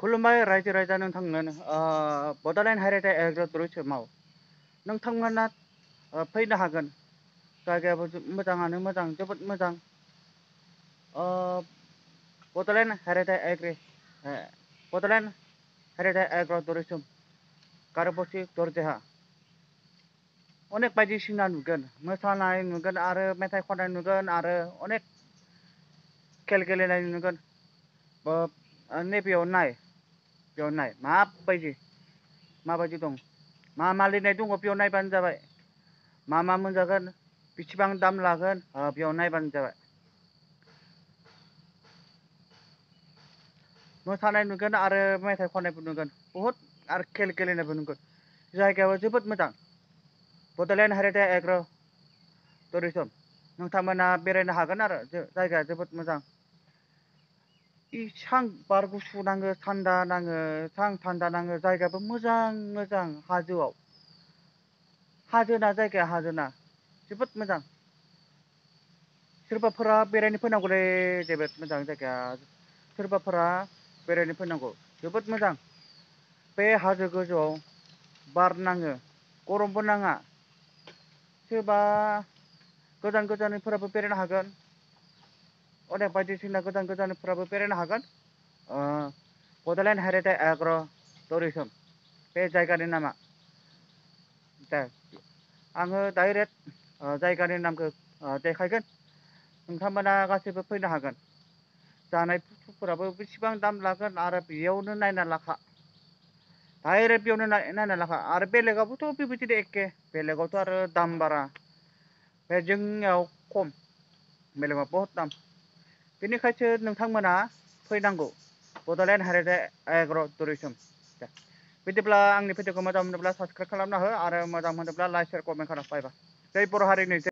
खुलुमबाय रायजो राजा नोंथांमोन बड'लेण्ड हेरिटेज एग्र'टुरिस्ट समाव नोंथांमोना फैनो हागोन। जायगायाबो मोजाङानो मोजां, जोबोद मोजां। बड'लेण्ड हेरिटेज एग्र'टुरिज्म गारबोसि दरजेहा अनेक बायदिसिना नुगोन, मोसानाय नुगोन आरो मेथाइ खननाय नुगोन आरो अनेक खेल गेलेनाय नुगोन। नैबेयाव नाय, बेयाव नाय माबायदि दं, मा लिरनाय दङ बेयाव नायबानो जाबाय। मा मोनजागोन, बेसेबां दाम लागोन, बेयाव नायबानो जाबाय। मोसानाय नुगोन आरो मेथाइ खननायबो नुगोन, बहुद आरो खेल गेलेनायबो नुगोन। जायगायाबो जोबोद मोजां। बड'लेण्ड हेरिटेज एग्र'टुरिज्म नोंथांमोना बेरायनो हागोन आरो जायगाया जोबोद मोजां। इसां बार गुसु नाङो, थान्दा नाङो, थान्दा नाङो। जायगायाबो मोजां हाजोआव, हाजोना जायगाया हाजोना जोबोद मोजां। सोरबाफोरा बेरायनो फैनांगौलै, जोबोद मोजां जायगाया। सोरबाफोरा बेरायनो फैनांगौ, जोबोद मोजां। बे हाजो गोजौआव बार नाङो, गरमबो नाङा। सोरबा गोजाननिफोराबो बेरायनो हागोन। अनेक बायदिसिना गोजाननिफोराबो बेरायनो हागोन। बड'लेण्ड हेरिटेज एग्र'टुरिज्म बे जायगानि नामा। आङो डाइरेक्ट जायगानि नामखौ देखायगोन, नोंथांमोना गासैबो फैनो हागोन। जानायफोराबो बेसेबां दाम लागोन आरो बेयावनो नायना लाखा, डाइरेक्ट बेयावनो नायना लाखा। आरो बेलेगावबोथ' बेबायदिनो एखे, बेलेगावथ' आरो दाम बारा, बे जोंनियाव खम, बेलेगाव बहुद दाम। बेनिखायसो नोंथांमोना फैनांगौ बड'लेण्ड हेरिटेज एग्र'टुरिज्म। बिदिब्ला आंनि भिडिअखौ मोजां मोनोब्ला साबस्क्राइब खालामना हो आरो मोजां मोनोब्ला लाइक, शेयार, कमेन्ट खालाम। जै बर' हारिनि